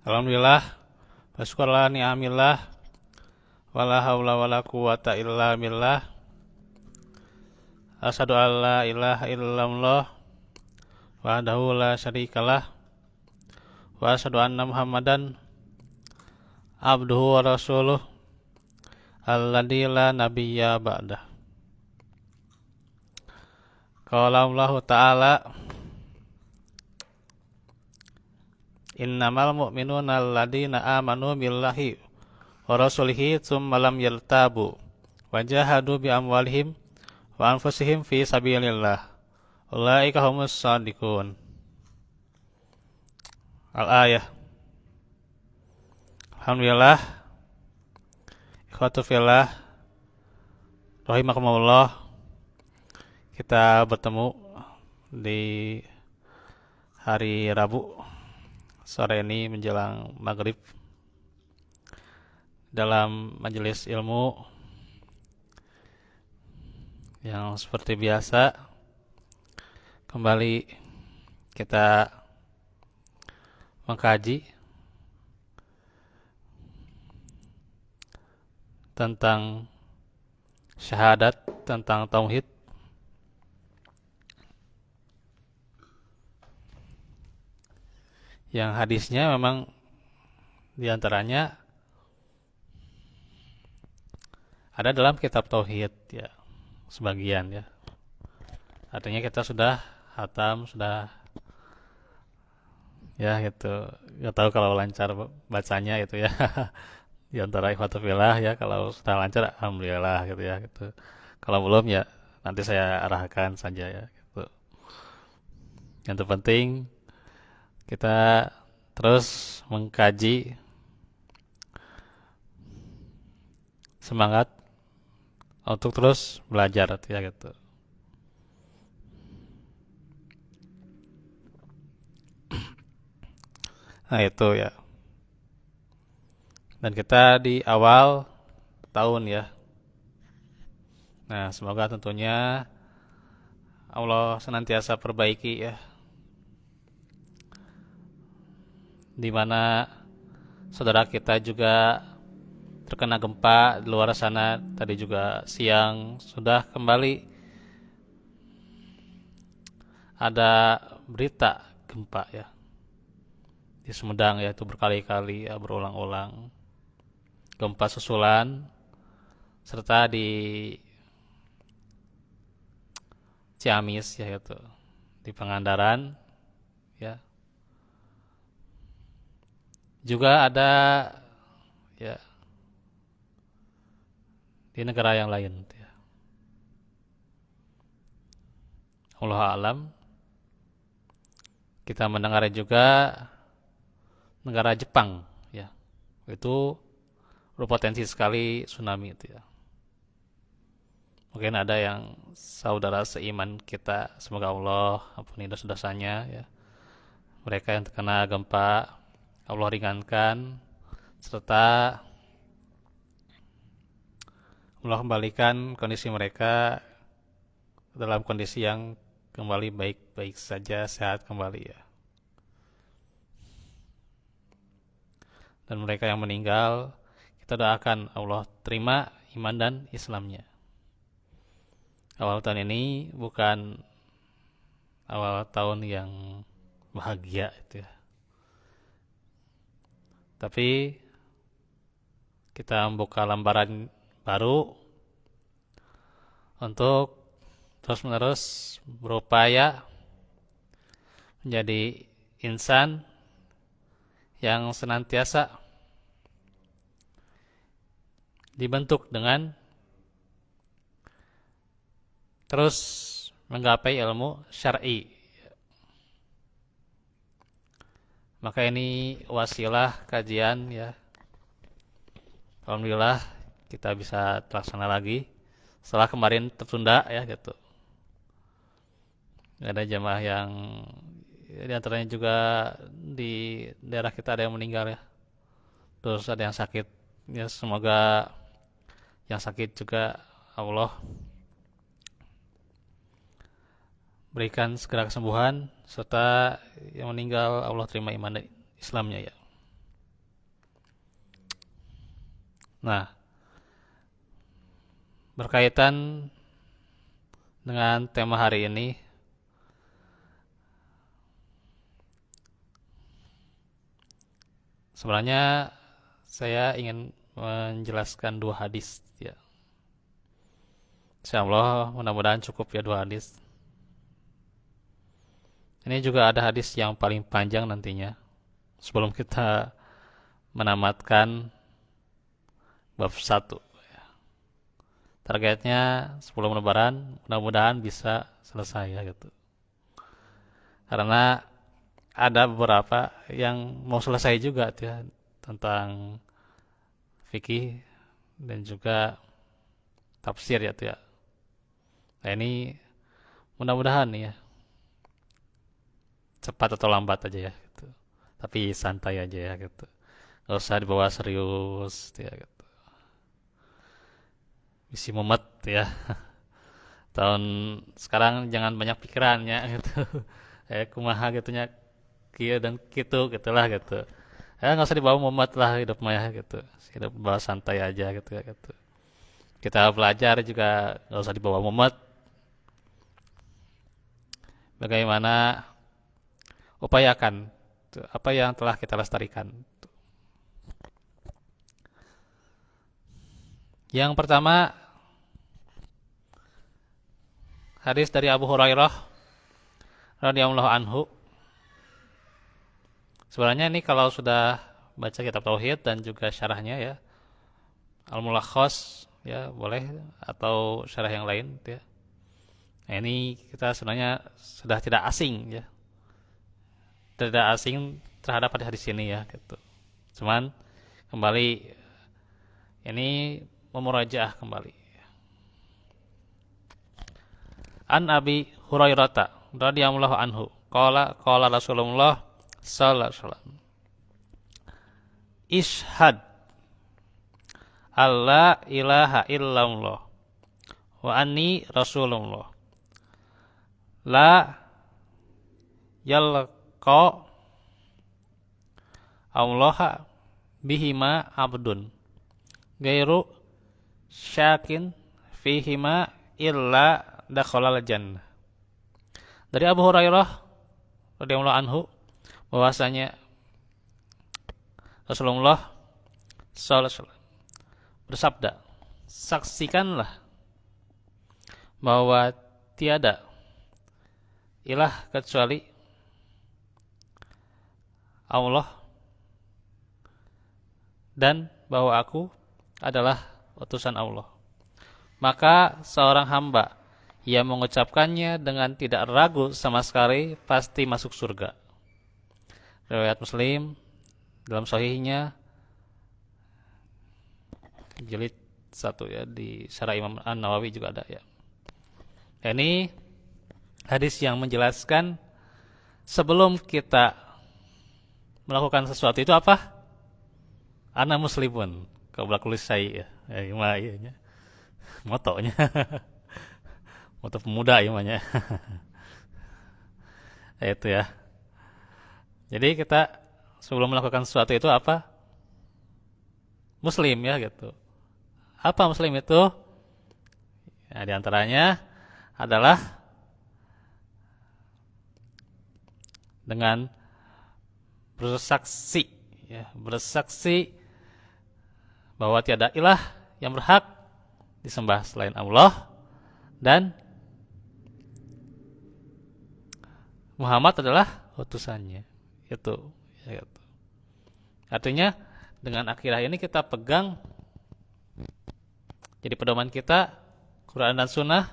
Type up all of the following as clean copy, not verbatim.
Alhamdulillah, wasyukurlah ni'amillah, wala haula wala quwata illa billah. Asyhadu an la ilaha illallah wahdahu la syarikalah wa asyhadu anna Muhammadan abduhu wa rasuluh alladzi la nabiyya ba'dah. Qala Allah Ta'ala, innamal mu'minuna alladzina amanu billahi wa rasulihi tsumma lam yartabu wa jahadu bi amwalihim wa anfusihim fi sabilillah. Ulaika humus shadiqun. Al-ayah. Alhamdulillah, ikhwatu fillah, rahimakumullah, kita bertemu di hari Rabu sore ini menjelang maghrib dalam majelis ilmu yang seperti biasa kembali kita mengkaji tentang syahadat, tentang tauhid, yang hadisnya memang diantaranya ada dalam kitab tauhid ya, sebagian ya. Artinya kita sudah hatam, sudah ya gitu. Gak tahu kalau lancar bacanya itu ya. Di antara ikhwatu fillah ya, kalau sudah lancar alhamdulillah gitu ya gitu. Kalau belum ya nanti saya arahkan saja ya gitu. Yang terpenting kita terus mengkaji, semangat untuk terus belajar ya gitu. Nah itu ya. Dan kita di awal tahun ya. Nah semoga tentunya Allah senantiasa perbaiki ya, di mana saudara kita juga terkena gempa di luar sana tadi juga siang, sudah kembali ada berita gempa ya di Sumedang ya, itu berkali-kali ya, berulang-ulang gempa susulan, serta di Ciamis ya itu, di Pangandaran ya, juga ada ya di negara yang lain ya. Allah alam, kita mendengar juga negara Jepang ya, itu berpotensi sekali tsunami itu ya. Mungkin ada yang saudara seiman kita, semoga Allah ampuni dosa-dosanya ya. Mereka yang terkena gempa Allah ringankan, serta Allah kembalikan kondisi mereka dalam kondisi yang kembali baik-baik saja, sehat kembali ya. Dan mereka yang meninggal, kita doakan Allah terima iman dan Islamnya. Awal tahun ini bukan awal tahun yang bahagia itu ya, tapi kita membuka lembaran baru untuk terus-menerus berupaya menjadi insan yang senantiasa dibentuk dengan terus menggapai ilmu syar'i. Maka ini wasilah kajian ya. Alhamdulillah kita bisa terlaksana lagi setelah kemarin tertunda ya gitu. Ada jamaah yang di antaranya juga di daerah kita ada yang meninggal ya. Terus ada yang sakit. Ya semoga yang sakit juga Allah berikan segera kesembuhan, serta yang meninggal Allah terima iman dan Islamnya ya. Nah, berkaitan dengan tema hari ini, sebenarnya saya ingin menjelaskan dua hadis ya. Insyaallah mudah-mudahan cukup ya dua hadis. Ini juga ada hadis yang paling panjang nantinya. Sebelum kita menamatkan bab satu. Targetnya sebelum lebaran mudah-mudahan bisa selesai ya gitu. Karena ada beberapa yang mau selesai juga tuh ya, tentang fikih dan juga tafsir ya tuh ya. Nah ini mudah-mudahan nih ya cepat atau lambat aja ya gitu. Tapi santai aja ya gitu. Gak usah dibawa serius tuh ya gitu. Misi mumet ya. Tahun sekarang jangan banyak pikirannya gitu. Kumaha gitunya kieu dan kitu gitulah gitu. Nggak usah dibawa mumet lah hidup mah gitu. Hidup bawa santai aja gitu ya gitu. Kita belajar juga nggak usah dibawa mumet. Bagaimana upayakan apa yang telah kita lestarikan. Yang pertama hadis dari Abu Hurairah radhiyallahu anhu. Sebenarnya ini kalau sudah baca kitab tauhid dan juga syarahnya ya, Al-Mulakhas ya boleh atau syarah yang lain ya. Nah, ini kita sebenarnya sudah tidak asing ya. Tidak asing terhadap hadis ini ya gitu. Cuman kembali ini memurajaah kembali. An Abi Hurairah radhiyallahu anhu qala Rasulullah sallallahu alaihi wasallam ishhad alla ilaha illallah wa anni rasulullah la yalqa Allah bihima abdun gairu syakin fihima illa dakhalal jannah. Dari Abu Hurairah radhiyallahu anhu bahwasanya Rasulullah sallallahu alaihi wasallam bersabda, saksikanlah bahwa tiada ilah kecuali Allah dan bahwa aku adalah utusan Allah. Maka seorang hamba yang mengucapkannya dengan tidak ragu sama sekali pasti masuk surga. Riwayat Muslim dalam sahihnya jilid 1 ya, di Syarah Imam An-Nawawi juga ada ya. Ini hadis yang menjelaskan sebelum kita melakukan sesuatu itu apa? Ana muslimun qabla kulli syai' ya. Iya. Motonya. Moto pemuda ya namanya. Itu ya. Jadi kita sebelum melakukan sesuatu itu apa? Muslim ya gitu. Apa muslim itu? Ya, di antaranya adalah dengan bersaksi ya, bersaksi bahwa tiada ilah yang berhak disembah selain Allah dan Muhammad adalah utusannya. Itu ya, gitu. Artinya dengan akidah ini kita pegang jadi pedoman kita, Quran dan Sunnah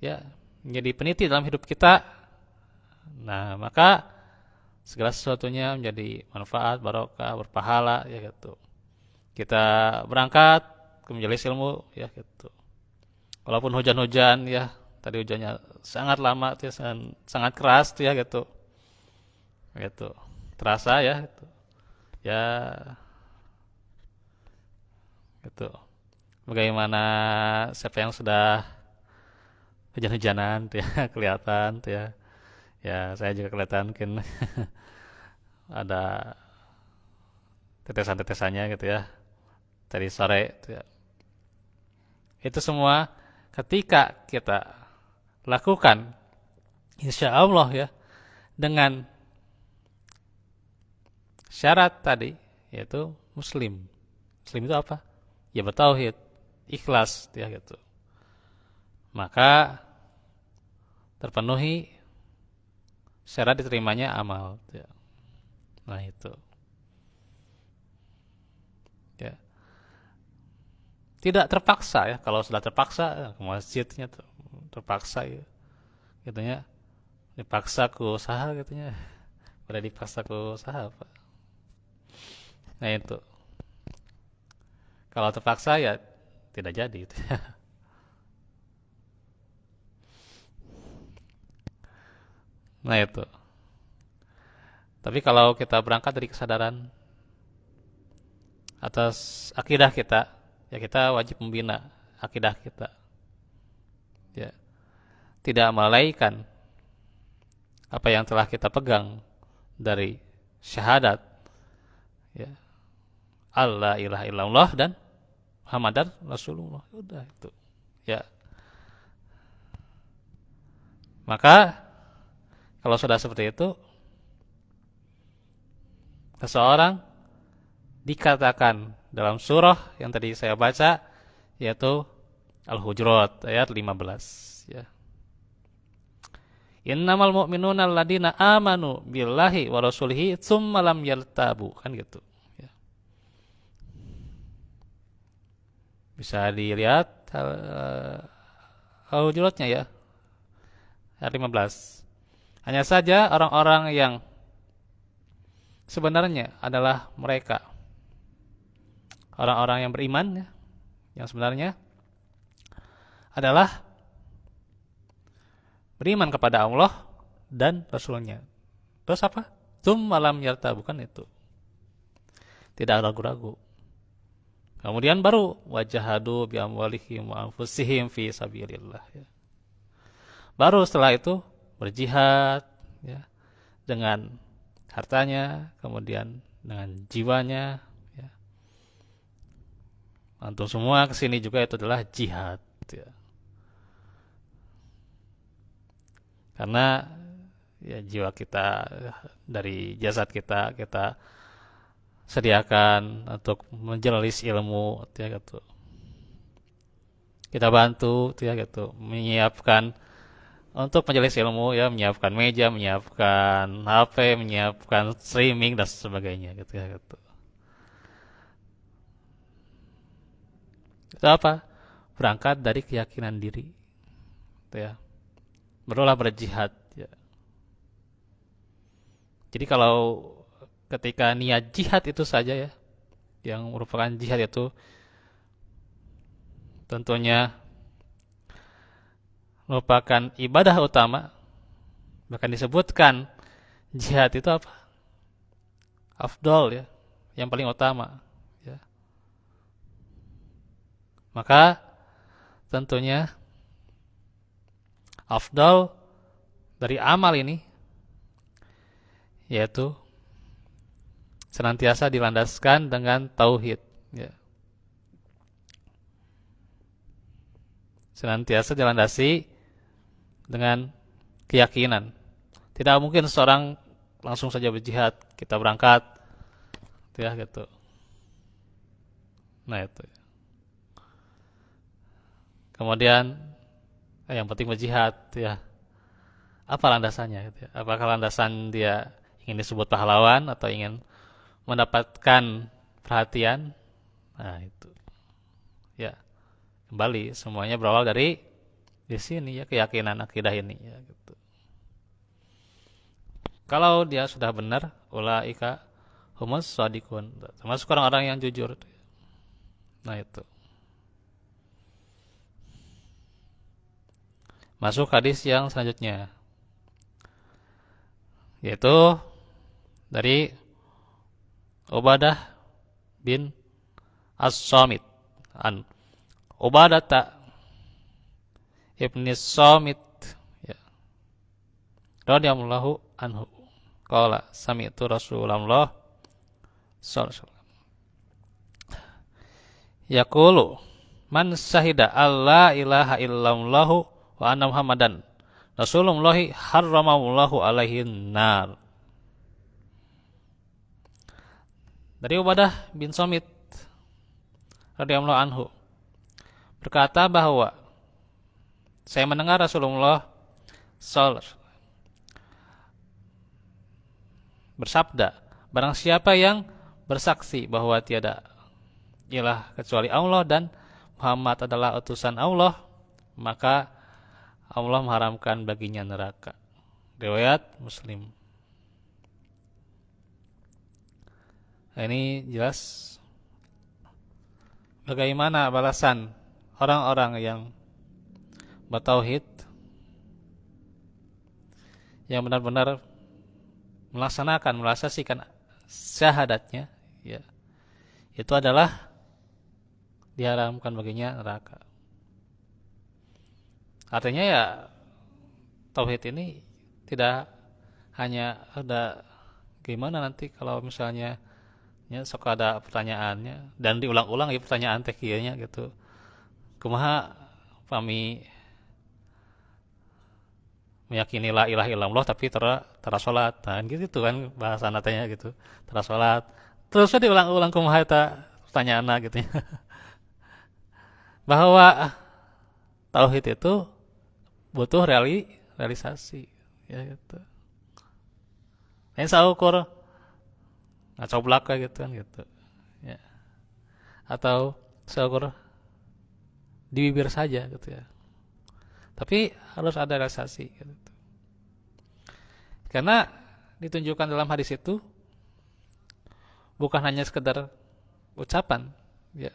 ya, menjadi peniti dalam hidup kita. Nah, maka segala sesuatunya menjadi manfaat, barokah, berpahala ya gitu. Kita berangkat ke majelis ilmu ya gitu. Walaupun hujan-hujan ya, tadi hujannya sangat lama tuh ya, sangat keras tuh ya gitu. Gitu. Terasa ya gitu. Ya gitu. Bagaimana siapa yang sudah hujan-hujanan tuh ya kelihatan tuh ya. Ya, saya juga kelihatan mungkin ada tetesan-tetesannya gitu ya. tadi sore itu ya. Itu semua ketika kita lakukan insya Allah ya dengan syarat tadi yaitu muslim. Muslim itu apa? Ya bertauhid, ikhlas ya gitu. Maka terpenuhi syarat diterimanya amal ya. Nah itu ya. Tidak terpaksa ya. Kalau sudah terpaksa ke masjidnya terpaksa ya. Gitunya dipaksa ke usaha gitunya. Pada dipaksa ke usaha apa? Nah itu. Kalau terpaksa ya tidak jadi gitu. Nah itu. Tapi kalau kita berangkat dari kesadaran atas akidah kita, ya kita wajib membina akidah kita. Ya, tidak melalaikan apa yang telah kita pegang dari syahadat, ya, Allah ilaha illallah dan Muhammadar Rasulullah. Udah itu. Ya. Maka kalau sudah seperti itu, seseorang dikatakan dalam surah yang tadi saya baca yaitu Al-Hujurat ayat 15 ya. Innamal mu'minuna alladziina amanu billahi wa rasulihi tsumma lam yartabu kan gitu ya. Bisa dilihat Al-Hujuratnya ya. Ayat 15. Hanya saja orang-orang yang sebenarnya adalah mereka orang-orang yang beriman ya, yang sebenarnya adalah beriman kepada Allah dan Rasulnya. Terus apa? Malam yarta bukan itu. Tidak ragu-ragu. Kemudian baru wajahadu bi amwalihim wa anfusihim fi sabilillah ya. Baru setelah itu berjihad ya, dengan hartanya, kemudian dengan jiwanya ya. Untuk semua kesini juga itu adalah jihad ya. Karena ya jiwa kita dari jasad kita sediakan untuk menjelis ilmu ya gitu. Kita bantu ya gitu, menyiapkan untuk majelis ilmu ya, menyiapkan meja, menyiapkan HP, menyiapkan streaming dan sebagainya gitu ya gitu. Itu apa? Berangkat dari keyakinan diri. Gitu ya. Barulah berjihad ya. Jadi kalau ketika niat jihad itu saja ya, yang merupakan jihad itu tentunya merupakan ibadah utama. Bahkan disebutkan jihad itu apa? Afdol ya, yang paling utama ya. Maka tentunya afdal dari amal ini yaitu senantiasa dilandaskan dengan tauhid ya. Senantiasa dilandasi dengan keyakinan. Tidak mungkin seorang langsung saja berjihad, kita berangkat ya gitu. Nah itu. Kemudian yang penting berjihad ya. Apa landasannya gitu ya? Apakah landasan dia ingin disebut pahlawan atau ingin mendapatkan perhatian? Nah, itu. Ya. Kembali semuanya berawal dari di sini ya, keyakinan akidah ini ya gitu. Kalau dia sudah benar, ulaika humus shadiqun. Termasuk orang-orang yang jujur. Nah, itu. Masuk hadis yang selanjutnya, yaitu dari Ubadah bin As-Samit an Ubadata ibni Samit ya, radhiyallahu anhu qala sami'tu Rasulullah sallallahu alaihi wasallam Yaqulu man syahida alla ilaha illallahu wa anna muhammadan rasulullahi harramallahu alaihi nar. Dari Ubadah bin Samit radhiyallahu anhu berkata bahwa saya mendengar Rasulullah sallallahu bersabda, barang siapa yang bersaksi bahwa tiada ilah kecuali Allah dan Muhammad adalah utusan Allah, maka Allah mengharamkan baginya neraka. Riwayat Muslim. Nah, ini jelas bagaimana balasan orang-orang yang bertauhid, yang benar-benar melaksanakan, melasasikan syahadatnya, ya, itu adalah diharamkan baginya neraka. Artinya ya tauhid ini tidak hanya ada gimana nanti kalau misalnya ya sok ada pertanyaannya dan diulang-ulang ya pertanyaan teh kieu nya gitu. Kumaha pami meyakini la ilaha illallah tapi tara salat. Nah, gitu kan bahasa natanya gitu. Tara salat. Terusnya diulang-ulang kumaha eta pertanyaanna gitu ya. Bahwa tauhid itu butuh realisasi ya gitu. Ini saukur ngacoblak kayak gitu kan gitu. Ya. Atau saukur di bibir saja gitu ya. Tapi harus ada realisasi gitu. Karena ditunjukkan dalam hadis itu bukan hanya sekedar ucapan ya,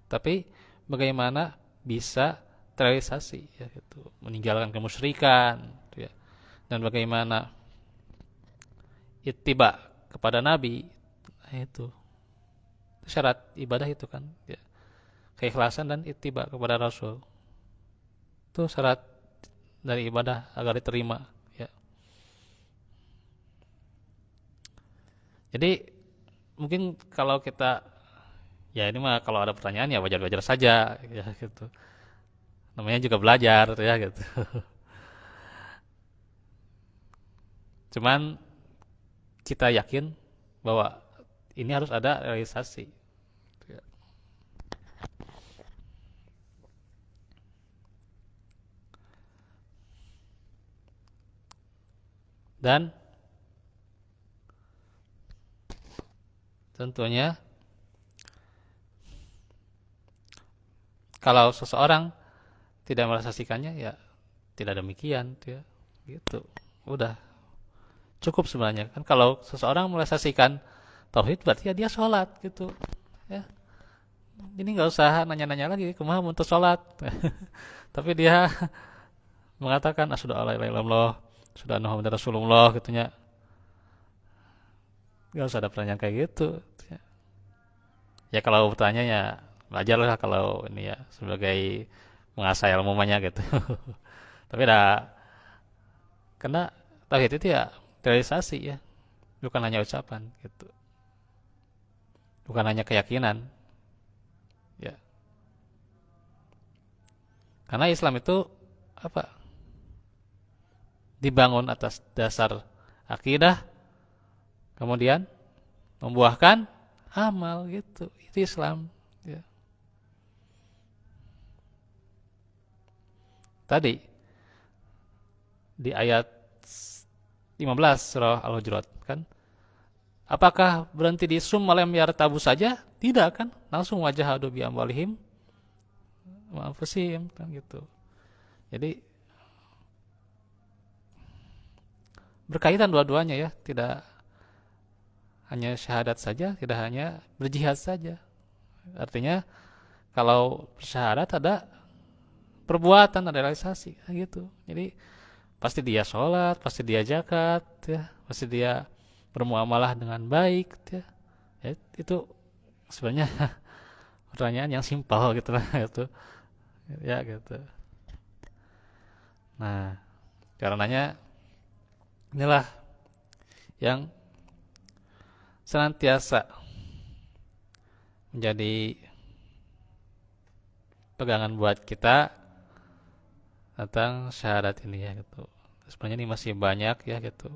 tapi bagaimana bisa terrealisasi ya gitu, meninggalkan kemusyrikan ya, dan bagaimana ittiba kepada Nabi. Nah, itu syarat ibadah itu kan ya, keikhlasan dan ittiba kepada Rasul itu syarat dari ibadah agar diterima ya. Jadi mungkin kalau kita ya ini mah kalau ada pertanyaan ya wajar-wajar saja ya gitu. Namanya juga belajar ya gitu. Cuman kita yakin bahwa ini harus ada realisasi. Dan tentunya kalau seseorang tidak merealisasikannya ya tidak demikian ya gitu. Udah cukup sebenarnya kan kalau seseorang merealisasikan tauhid berarti ya dia sholat gitu ya. Ini nggak usah nanya-nanya lagi kumaha untuk sholat. Tapi dia mengatakan asyhadu alla ilaha illallah, asyhadu anna muhammadar rasulullah gitunya. Nggak usah ada pertanyaan kayak gitu. Ya kalau bertanya ya belajar lah kalau ini ya sebagai mengasah ilmu gitu. Tapi dah karena tauhid itu ya realisasi ya, bukan hanya ucapan gitu. Bukan hanya keyakinan. Ya. Karena Islam itu apa? Dibangun atas dasar akidah, kemudian membuahkan amal gitu. Itu Islam. Ya. Tadi di ayat 15 surah Al-Hujurat kan, apakah berhenti di sum lam yartabu saja? Tidak kan? Langsung wajah adu bi amwalihim wa anfusihim kan gitu. Jadi berkaitan dua-duanya ya, tidak hanya syahadat saja, tidak hanya berjihad saja. Artinya kalau syahadat ada perbuatan, ada realisasi gitu. Jadi pasti dia sholat, pasti dia zakat ya, pasti dia bermuamalah dengan baik ya. Ya itu sebenarnya pertanyaan yang simpel gitu lah gitu. Ya gitu. Nah, karenanya inilah yang senantiasa menjadi pegangan buat kita tentang syahadat ini ya gitu. Sebenarnya ini masih banyak ya gitu.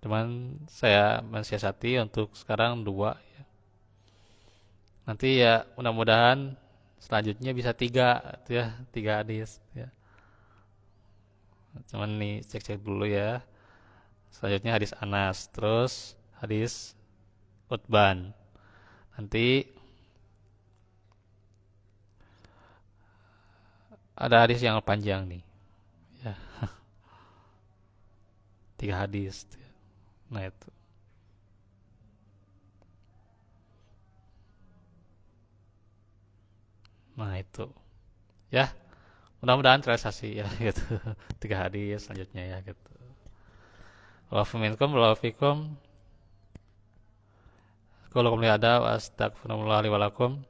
Cuman saya mensiasati untuk sekarang dua. Nanti ya mudah-mudahan selanjutnya bisa tiga gitu ya, tiga hadis ya. Cuman nih cek-cek dulu ya. Selanjutnya hadis Anas, terus hadis Utban. Nanti ada hadis yang panjang nih. Ya, tiga hadis. Nah itu. Nah itu. Ya, mudah-mudahan terrealisasi ya gitu. Tiga hadis selanjutnya ya gitu. Walafu minkum, walafu fikum. Qul ada wa astagfirullah li wa lakum.